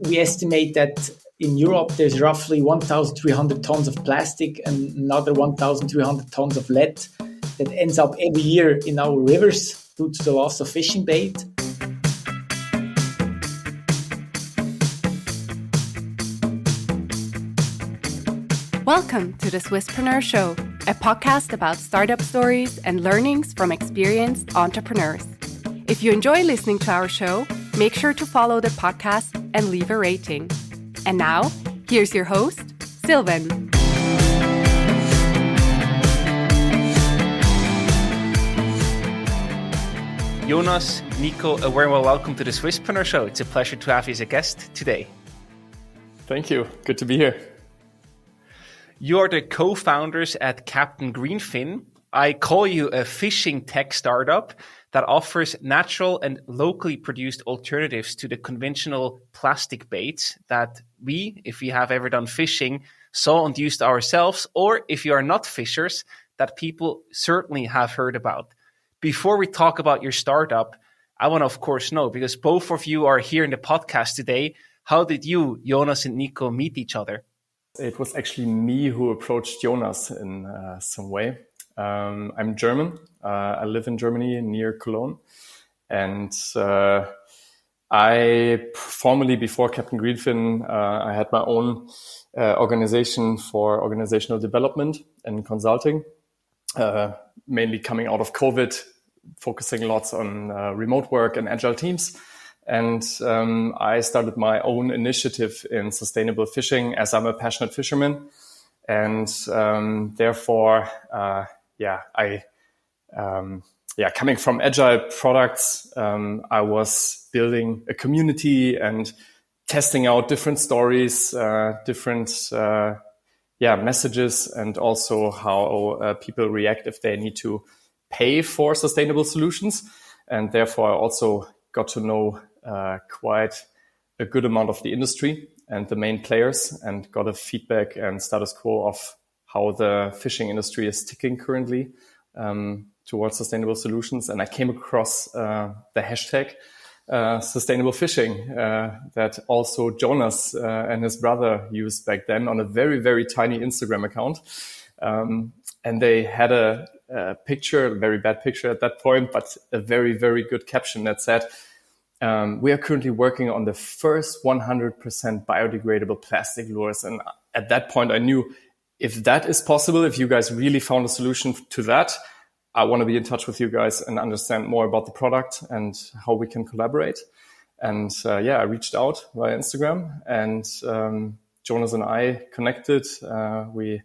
We estimate that in Europe, there's roughly 1,300 tons of plastic and another 1,300 tons of lead that ends up every year in our rivers due to the loss of fishing bait. Welcome to the Swisspreneur Show, a podcast about startup stories and learnings from experienced entrepreneurs. If you enjoy listening to our show, make sure to follow the podcast and leave a rating. And now, here's your host, Sylvan. Jonas, Nico, a very well welcome to the Swisspreneur Show. It's a pleasure to have you as a guest today. Thank you. Good to be here. You are the co-founders at Capt'n Greenfin. I call you a fishing tech startup that offers natural and locally produced alternatives to the conventional plastic baits that we, if we have ever done fishing, saw and used ourselves, or if you are not fishers, that people certainly have heard about. Before we talk about your startup, I want to, of course, know, because both of you are here in the podcast today, how did you, Jonas and Nico, meet each other? It was actually me who approached Jonas in some way. I'm German. I live in Germany near Cologne. And I formerly, before Capt'n Greenfin, I had my own organization for organizational development and consulting, mainly coming out of COVID, focusing lots on remote work and agile teams. And I started my own initiative in sustainable fishing as I'm a passionate fisherman. And therefore, coming from agile products, I was building a community and testing out different stories, different messages, and also how people react if they need to pay for sustainable solutions. And therefore, I also got to know quite a good amount of the industry and the main players, and got a feedback and status quo of how the fishing industry is ticking currently towards sustainable solutions. And I came across the hashtag sustainable fishing that also Jonas and his brother used back then on a very, very tiny Instagram account. And they had a picture, a very bad picture at that point, but a very, very good caption that said, we are currently working on the first 100% biodegradable plastic lures. And at that point, I knew if that is possible, if you guys really found a solution to that, I want to be in touch with you guys and understand more about the product and how we can collaborate. And I reached out via Instagram, and Jonas and I connected. We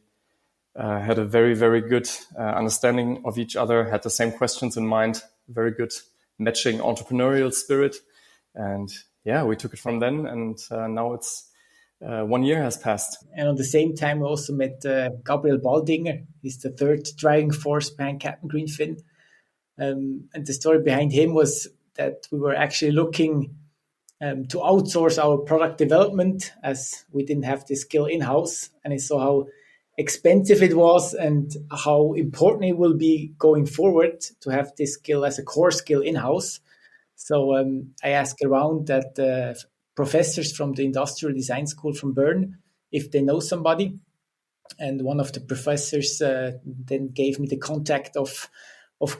had a very, very good understanding of each other, had the same questions in mind, very good matching entrepreneurial spirit. And we took it from then. And now it's 1 year has passed. And at the same time, we also met Gabriel Baldinger. He's the third driving force behind Capt'n Greenfin. And the story behind him was that we were actually looking to outsource our product development, as we didn't have the skill in-house. And I saw how expensive it was and how important it will be going forward to have this skill as a core skill in-house. So I asked around at professors from the Industrial Design School from Bern if they know somebody. And one of the professors then gave me the contact of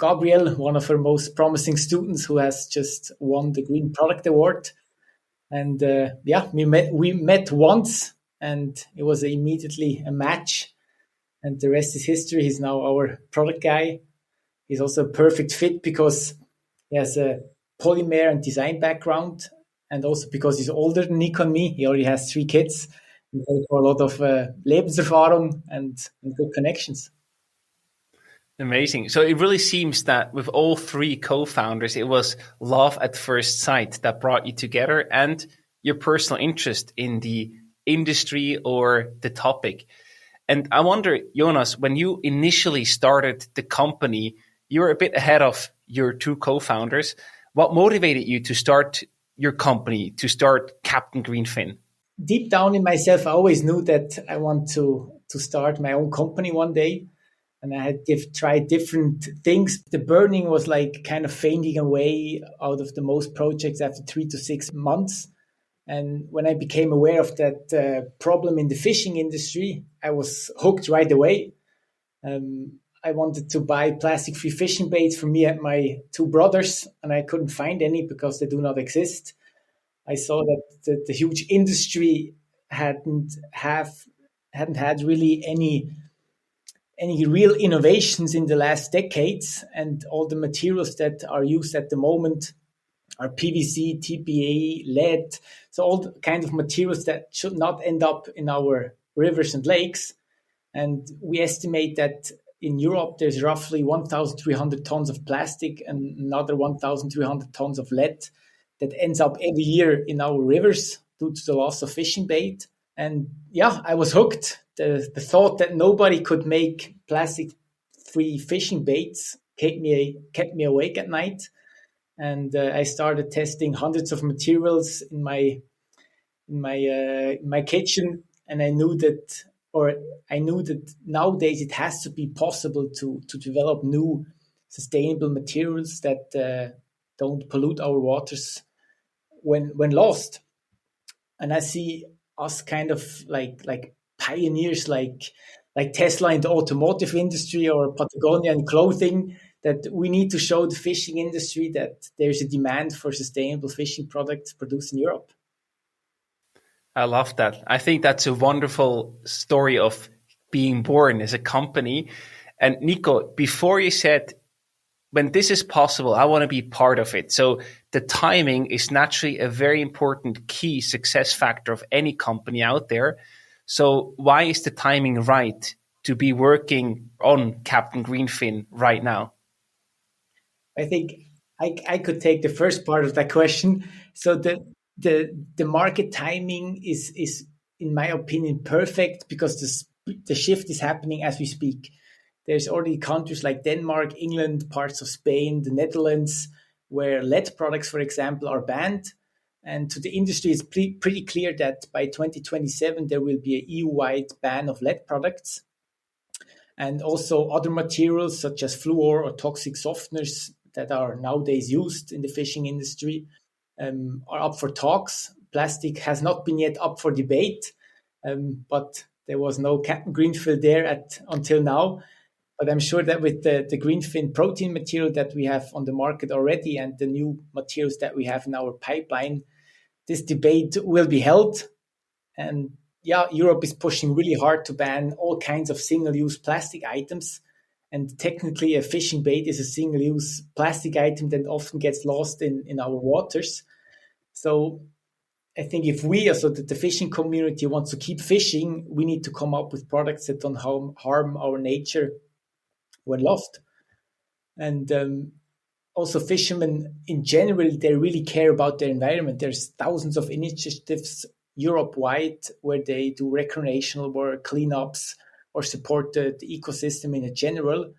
Gabriel, one of our most promising students who has just won the Green Product Award. And we met once, and it was immediately a match. And the rest is history. He's now our product guy. He's also a perfect fit because he has a polymer and design background, and also because he's older than Nico and me. He already has 3 kids. For a lot of Lebenserfahrung and good connections. Amazing. So it really seems that with all 3 co-founders, it was love at first sight that brought you together, and your personal interest in the industry or the topic. And I wonder, Jonas, when you initially started the company, you were a bit ahead of your 2 co-founders. What motivated you to start your company, to start Capt'n Greenfin? Deep down in myself, I always knew that I want to start my own company one day. And I had tried different things. The burning was like kind of fading away out of the most projects after 3 to 6 months. And when I became aware of that problem in the fishing industry, I was hooked right away. I wanted to buy plastic-free fishing baits for me and my two brothers, and I couldn't find any because they do not exist. I saw that the huge industry hadn't had really any real innovations in the last decades, and all the materials that are used at the moment are PVC, TPA, lead, so all the kind of materials that should not end up in our rivers and lakes. And we estimate that in Europe, there's roughly 1,300 tons of plastic and another 1,300 tons of lead that ends up every year in our rivers due to the loss of fishing bait. And yeah, I was hooked. The thought that nobody could make plastic-free fishing baits kept me awake at night. And I started testing hundreds of materials in my kitchen, and I knew that nowadays it has to be possible to develop new sustainable materials that don't pollute our waters when lost. And I see us kind of like pioneers, like Tesla in the automotive industry or Patagonia in clothing, that we need to show the fishing industry that there's a demand for sustainable fishing products produced in Europe. I love that. I think that's a wonderful story of being born as a company. And Nico, before you said, when this is possible, I want to be part of it. So the timing is naturally a very important key success factor of any company out there. So why is the timing right to be working on Capt'n Greenfin right now? I think I could take the first part of that question. So the market timing is in my opinion perfect, because the shift is happening as we speak. There's already countries like Denmark, England, parts of Spain, the Netherlands, where lead products, for example, are banned. And to the industry, it's pretty clear that by 2027 there will be an EU-wide ban of lead products. And also other materials such as fluor or toxic softeners that are nowadays used in the fishing industry are up for talks. Plastic has not been yet up for debate, but there was no Capt'n Greenfin there until now. But I'm sure that with the Greenfin protein material that we have on the market already and the new materials that we have in our pipeline, this debate will be held. And yeah, Europe is pushing really hard to ban all kinds of single-use plastic items. And technically, a fishing bait is a single-use plastic item that often gets lost in our waters. So I think if we, also the fishing community, wants to keep fishing, we need to come up with products that don't harm our nature when lost. And also fishermen in general, they really care about their environment. There's thousands of initiatives Europe-wide where they do recreational work, cleanups, or support the ecosystem in a general.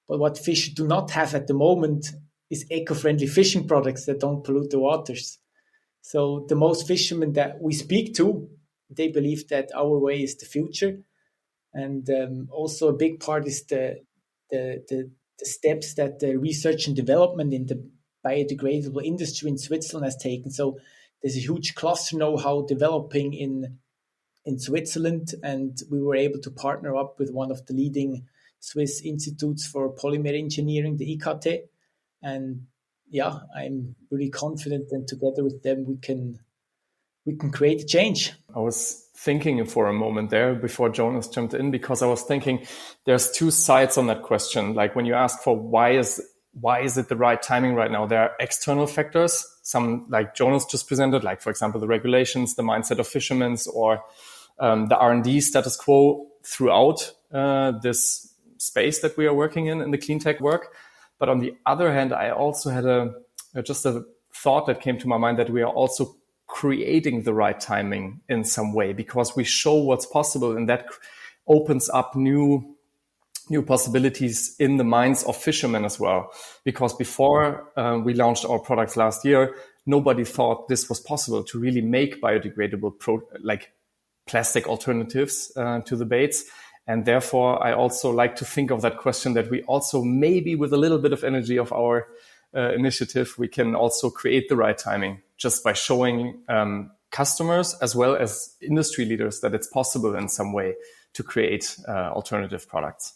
But what fish do not have at the moment is eco-friendly fishing products that don't pollute the waters. So the most fishermen that we speak to, they believe that our way is the future. And also a big part is the steps that the research and development in the biodegradable industry in Switzerland has taken. So there's a huge cluster know-how developing in Switzerland, and we were able to partner up with one of the leading Swiss institutes for polymer engineering, the IKT. And yeah, I'm really confident that together with them we can create a change. I was thinking for a moment there before Jonas jumped in, because I was thinking there's two sides on that question. Like when you ask for why is it the right timing right now, there are external factors, some like Jonas just presented, like for example the regulations, the mindset of fishermen, or the R&D status quo throughout this space that we are working in the clean tech work. But on the other hand, I also had just a thought that came to my mind that we are also creating the right timing in some way, because we show what's possible, and that opens up new possibilities in the minds of fishermen as well. Because before we launched our products last year, nobody thought this was possible to really make biodegradable plastic alternatives to the baits. And therefore, I also like to think of that question that we also, maybe with a little bit of energy of our initiative, we can also create the right timing just by showing customers as well as industry leaders that it's possible in some way to create alternative products.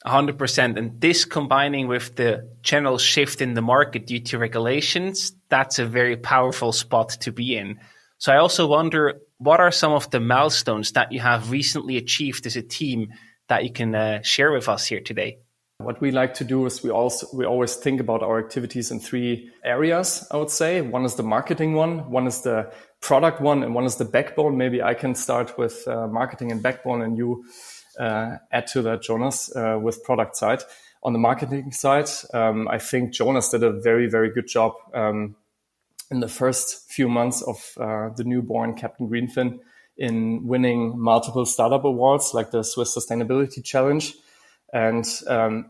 100%. And this combining with the general shift in the market due to regulations, that's a very powerful spot to be in. So I also wonder, what are some of the milestones that you have recently achieved as a team that you can share with us here today? What we like to do is we always think about our activities in 3 areas, I would say. One is the marketing one is the product one, and one is the backbone. Maybe I can start with marketing and backbone, and you add to that, Jonas, with product side. On the marketing side, I think Jonas did a very, very good job in the first few months of the newborn Capt'n Greenfin in winning multiple startup awards like the Swiss Sustainability Challenge. And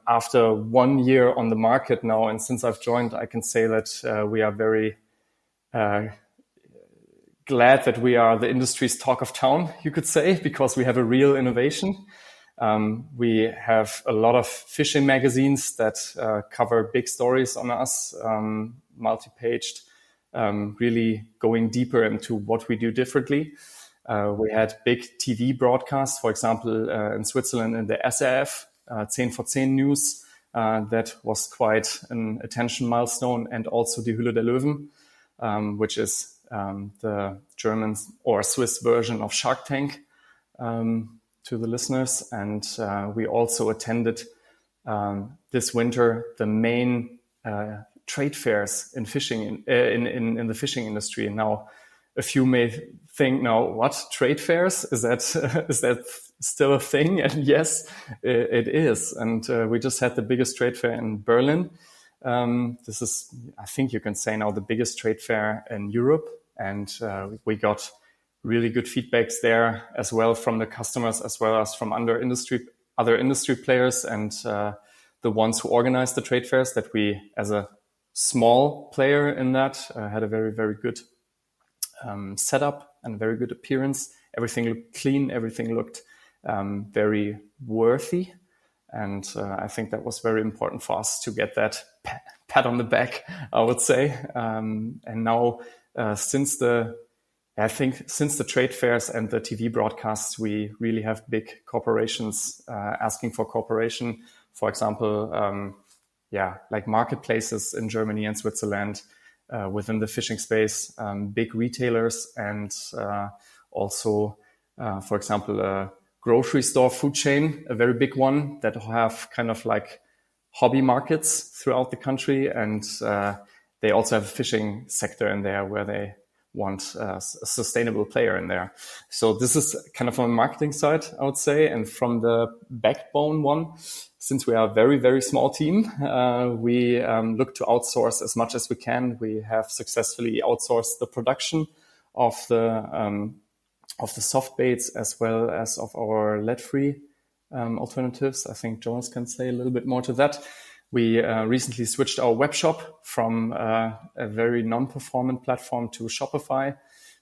after 1 year on the market now, and since I've joined, I can say that we are very glad that we are the industry's talk of town, you could say, because we have a real innovation. We have a lot of fishing magazines that cover big stories on us, multi-paged, really going deeper into what we do differently. We had big TV broadcasts, for example, in Switzerland in the SRF, 10 for 10 News. That was quite an attention milestone. And also Die Hülle der Löwen, which is the German or Swiss version of Shark Tank, to the listeners. And we also attended this winter the main trade fairs in fishing in the fishing industry. And now a few may think, now what, trade fairs? Is that still a thing? And yes, it is. And we just had the biggest trade fair in Berlin. This is, I think you can say now, the biggest trade fair in Europe. And we got really good feedbacks there as well from the customers, as well as from other industry players and the ones who organized the trade fairs, that we, as a small player in that, had a very, very good setup and a very good appearance. Everything looked clean. Everything looked very worthy. And I think that was very important for us to get that pat on the back, I would say. And now, since the trade fairs and the TV broadcasts, we really have big corporations asking for cooperation. For example, like marketplaces in Germany and Switzerland within the fishing space, big retailers, and also, for example, a grocery store food chain, a very big one, that have kind of like hobby markets throughout the country. And they also have a fishing sector in there where they want a sustainable player in there. So this is kind of on the marketing side, I would say. And from the backbone one, since we are a very, very small team, we look to outsource as much as we can. We have successfully outsourced the production of the soft baits as well as of our lead-free alternatives. I think Jonas can say a little bit more to that. We recently switched our web shop from a very non-performant platform to Shopify.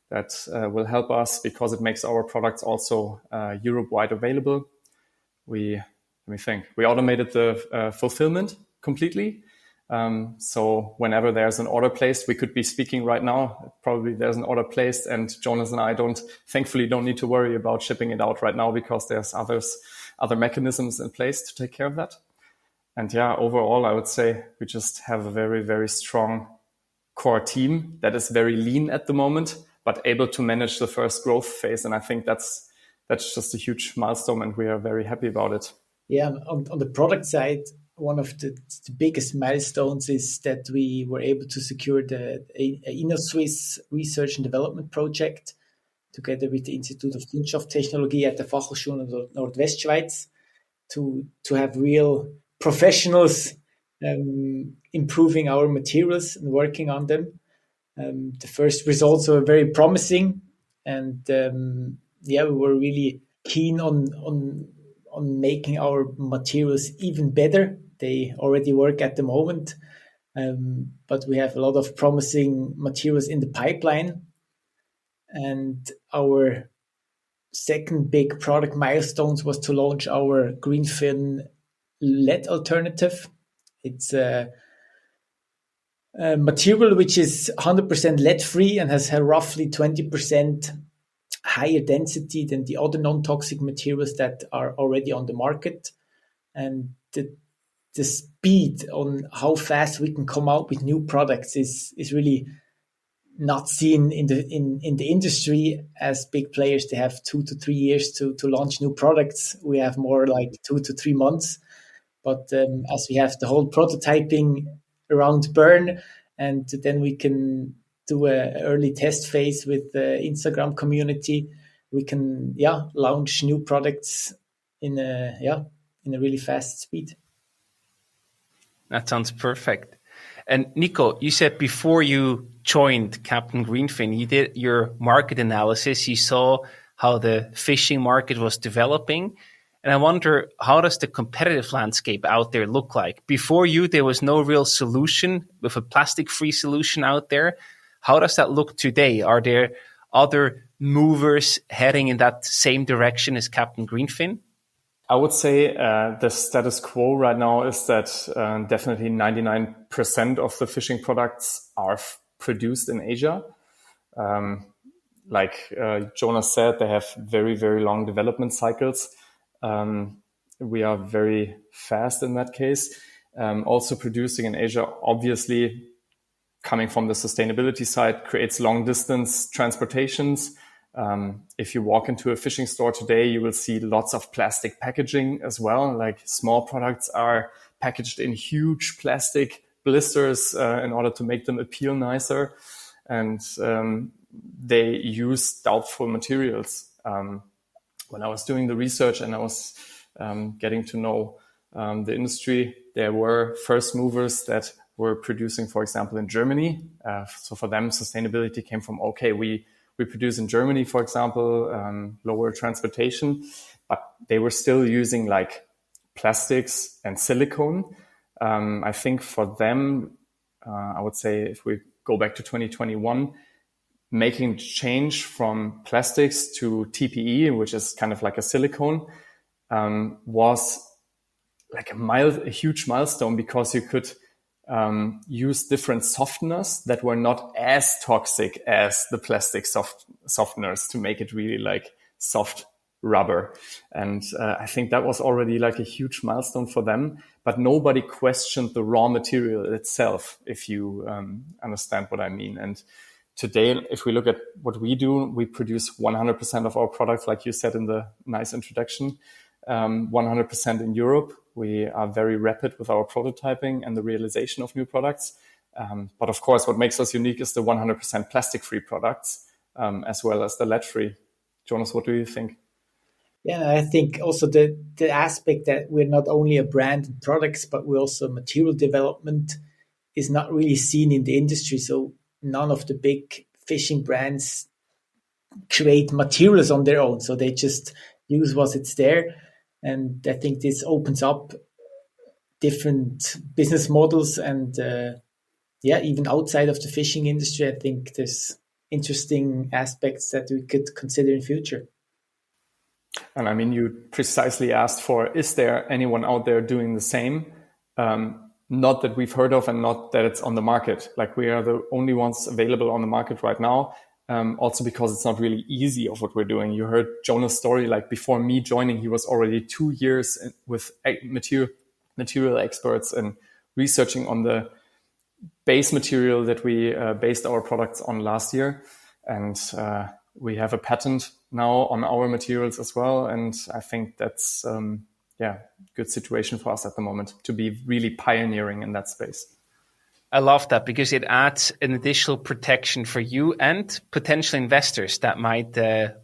That will help us because it makes our products also Europe-wide available. We automated the fulfillment completely. So whenever there's an order placed, we could be speaking right now. Probably there's an order placed, and Jonas and I thankfully don't need to worry about shipping it out right now because there's other mechanisms in place to take care of that. And overall, I would say we just have a very, very strong core team that is very lean at the moment, but able to manage the first growth phase. And I think that's just a huge milestone, and we are very happy about it. Yeah, on the product side, one of the biggest milestones is that we were able to secure the Innosuisse research and development project together with the Institute of Kunststofftechnologie at the Fachhochschule Nordwestschweiz to have real professionals improving our materials and working on them. The first results were very promising, and we were really keen on making our materials even better. They already work at the moment, but we have a lot of promising materials in the pipeline. And our second big product milestones was to launch our Greenfin LED alternative. It's a material which is 100% lead-free and has a roughly 20% higher density than the other non-toxic materials that are already on the market. And the speed on how fast we can come out with new products is really not seen in the industry. As big players, they have 2 to 3 years to launch new products. We have more like 2 to 3 months. But as we have the whole prototyping around burn, and then we can do an early test phase with the Instagram community, we can launch new products in a really fast speed. That sounds perfect. And Nico, you said before you joined Capt'n Greenfin, you did your market analysis. You saw how the fishing market was developing. And I wonder, how does the competitive landscape out there look like? Before you, there was no real solution with a plastic-free solution out there. How does that look today? Are there other movers heading in that same direction as Capt'n Greenfin? I would say the status quo right now is that definitely 99% of the fishing products are produced in Asia. Like Jonas said, they have very, very long development cycles. We are very fast in that case. Also producing in Asia, obviously, coming from the sustainability side, creates long distance transportations. If you walk into a fishing store today, you will see lots of plastic packaging as well. Like small products are packaged in huge plastic blisters in order to make them appear nicer. And they use doubtful materials. When I was doing the research and I was getting to know the industry, there were first movers that were producing, for example, in Germany. So for them, sustainability came from, okay, we produce in Germany, for example, lower transportation, but they were still using like plastics and silicone. I think for them, I would say if we go back to 2021, making change from plastics to TPE, which is kind of like a silicone, was like a huge milestone, because you could use different softeners that were not as toxic as the plastic softeners to make it really like soft rubber. And I think that was already like a huge milestone for them, but nobody questioned the raw material itself, if you understand what I mean. And today, if we look at what we do, we produce 100% of our products, like you said in the nice introduction, 100% in Europe. We are very rapid with our prototyping and the realization of new products. But of course, what makes us unique is the 100% plastic-free products, as well as the lead-free. Jonas, what do you think? Yeah, I think also the aspect that we're not only a brand and products, but we're also material development is not really seen in the industry. So none of the big fishing brands create materials on their own. So they just use what's there. And I think this opens up different business models. And even outside of the fishing industry, I think there's interesting aspects that we could consider in future. And I mean, you precisely asked for, is there anyone out there doing the same? Not that we've heard of, and not that it's on the market. Like, we are the only ones available on the market right now. Also because it's not really easy of what we're doing. You heard Jonas' story, like before me joining, he was already 2 years with material experts and researching on the base material that we based our products on last year. And we have a patent now on our materials as well. And I think that's, good situation for us at the moment to be really pioneering in that space. I love that, because it adds an additional protection for you and potential investors that might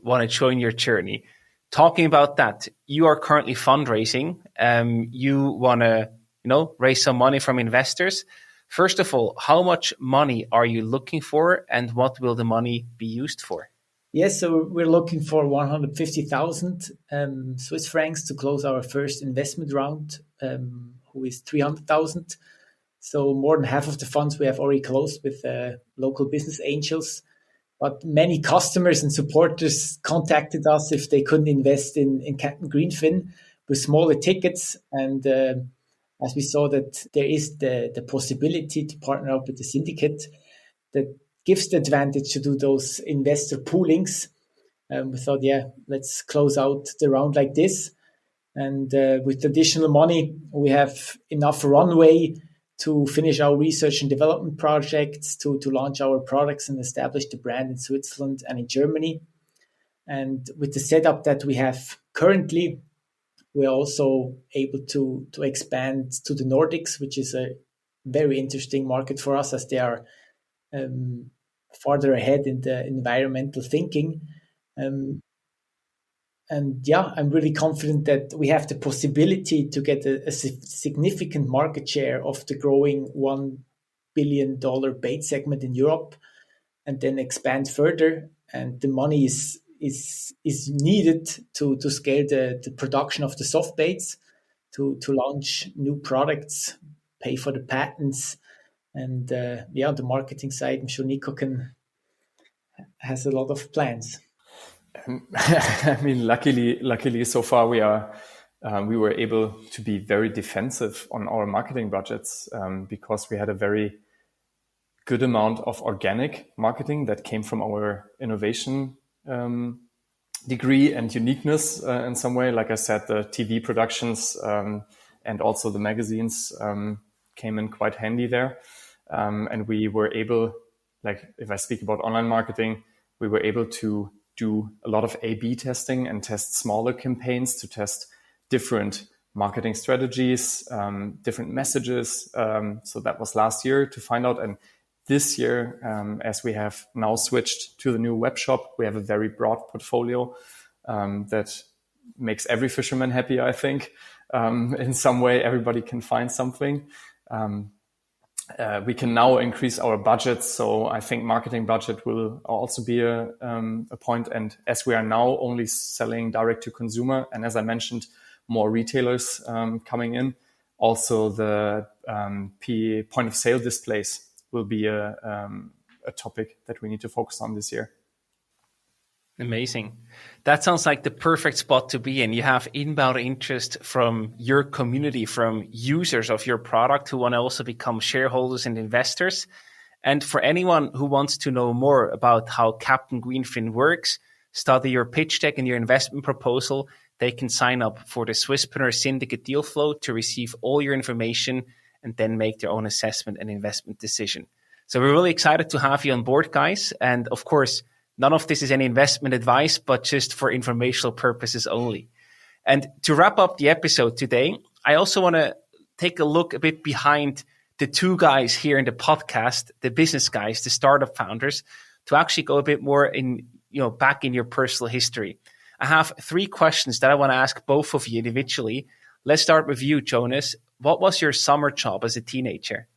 want to join your journey. Talking about that, you are currently fundraising. You want to, raise some money from investors. First of all, how much money are you looking for, and what will the money be used for? Yes, so we're looking for 150,000 Swiss francs to close our first investment round, who is 300,000. So more than half of the funds we have already closed with local business angels. But many customers and supporters contacted us if they couldn't invest in Capt'n Greenfin with smaller tickets. And as we saw that there is the possibility to partner up with the syndicate that gives the advantage to do those investor poolings. We thought, let's close out the round like this. And with additional money, we have enough runway to finish our research and development projects, to launch our products and establish the brand in Switzerland and in Germany. And with the setup that we have currently, we're also able to expand to the Nordics, which is a very interesting market for us, as they are farther ahead in the environmental thinking. I'm really confident that we have the possibility to get a significant market share of the growing $1 billion bait segment in Europe, and then expand further. And the money is needed to scale the production of the soft baits, to launch new products, pay for the patents, and the marketing side. I'm sure Nico has a lot of plans. I mean, luckily, so far we were able to be very defensive on our marketing budgets because we had a very good amount of organic marketing that came from our innovation degree and uniqueness in some way. Like I said, the TV productions and also the magazines came in quite handy there. And we were able, like if I speak about online marketing, we were able to do a lot of A/B testing and test smaller campaigns to test different marketing strategies, different messages. So that was last year to find out. And this year, as we have now switched to the new web shop, we have a very broad portfolio that makes every fisherman happy, I think. In some way, everybody can find something. We can now increase our budgets. So I think marketing budget will also be a point. And as we are now only selling direct to consumer, and as I mentioned, more retailers coming in, also the point of sale displays will be a topic that we need to focus on this year. Amazing. That sounds like the perfect spot to be in. You have inbound interest from your community, from users of your product who want to also become shareholders and investors. And for anyone who wants to know more about how Capt'n Greenfin works, study your pitch deck and your investment proposal, they can sign up for the Swisspreneur Syndicate deal flow to receive all your information and then make their own assessment and investment decision. So we're really excited to have you on board, guys. And of course, none of this is any investment advice, but just for informational purposes only. And to wrap up the episode today, I also want to take a look a bit behind the two guys here in the podcast, the business guys, the startup founders, to actually go a bit more in, back in your personal history. I have 3 questions that I want to ask both of you individually. Let's start with you, Jonas. What was your summer job as a teenager?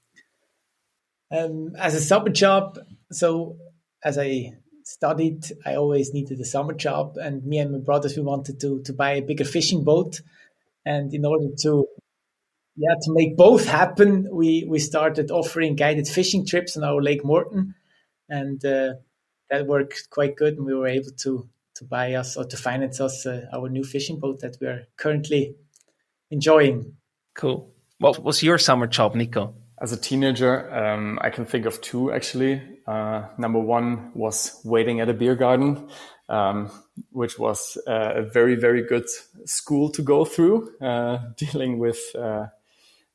As a summer job, so as I studied, I always needed a summer job, and me and my brothers, we wanted to buy a bigger fishing boat. And in order to make both happen, we started offering guided fishing trips on our Lake Morton, and that worked quite good. And we were able to buy us, or to finance us, our new fishing boat that we are currently enjoying. Cool. What was your summer job, Nico? As a teenager, I can think of 2 actually. Number 1 was waiting at a beer garden, which was a very, very good school to go through, dealing with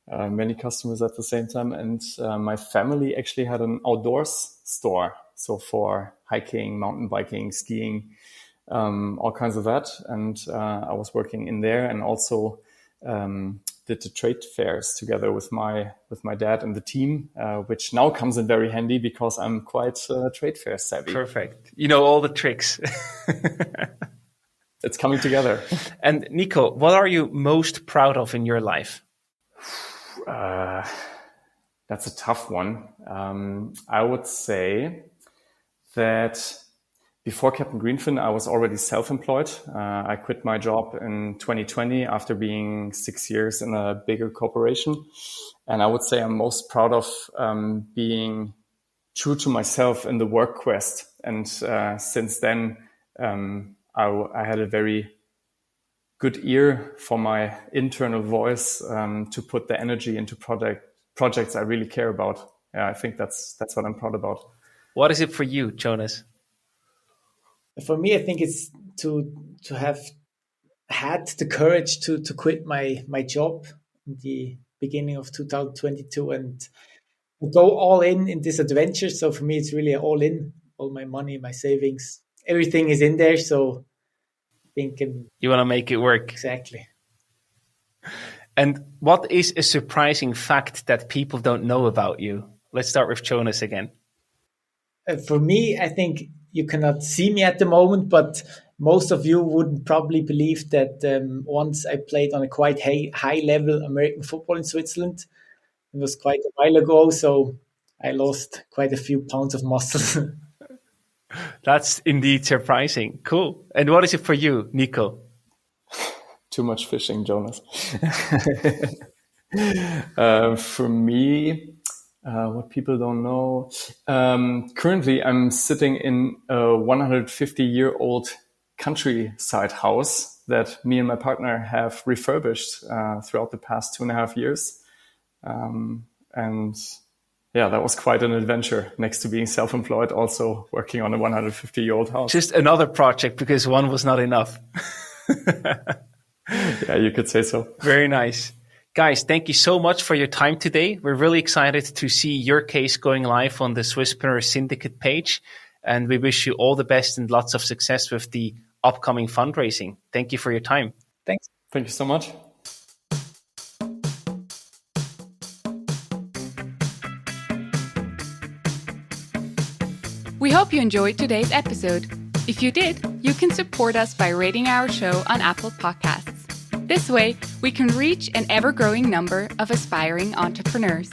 many customers at the same time. And my family actually had an outdoors store. So for hiking, mountain biking, skiing, all kinds of that. And I was working in there, and also did the trade fairs together with my dad and the team, which now comes in very handy because I'm quite trade fair savvy. Perfect. You know all the tricks. It's coming together. And Nico, what are you most proud of in your life? That's a tough one. I would say that before Capt'n Greenfin, I was already self-employed. I quit my job in 2020 after being 6 years in a bigger corporation. And I would say I'm most proud of being true to myself in the work quest. And since then, I had a very good ear for my internal voice to put the energy into projects I really care about. Yeah, I think that's what I'm proud about. What is it for you, Jonas? For me, I think it's to have had the courage to quit my job in the beginning of 2022 and go all in this adventure. So for me, it's really all in. All my money, my savings, everything is in there. So I think you want to make it work. Exactly. And what is a surprising fact that people don't know about you? Let's start with Jonas again. For me, I think you cannot see me at the moment, but most of you wouldn't probably believe that once I played on a quite high level American football in Switzerland. It was quite a while ago, so I lost quite a few pounds of muscle. That's indeed surprising. Cool. And what is it for you, Nico? Too much fishing, Jonas. For me, what people don't know, currently I'm sitting in a 150-year-old countryside house that me and my partner have refurbished throughout the past 2.5 years. And yeah, that was quite an adventure next to being self-employed, also working on a 150-year-old house. Just another project because one was not enough. Yeah, you could say so. Very nice. Guys, thank you so much for your time today. We're really excited to see your case going live on the Swisspreneur Syndicate page. And we wish you all the best and lots of success with the upcoming fundraising. Thank you for your time. Thanks. Thank you so much. We hope you enjoyed today's episode. If you did, you can support us by rating our show on Apple Podcasts. This way, we can reach an ever-growing number of aspiring entrepreneurs.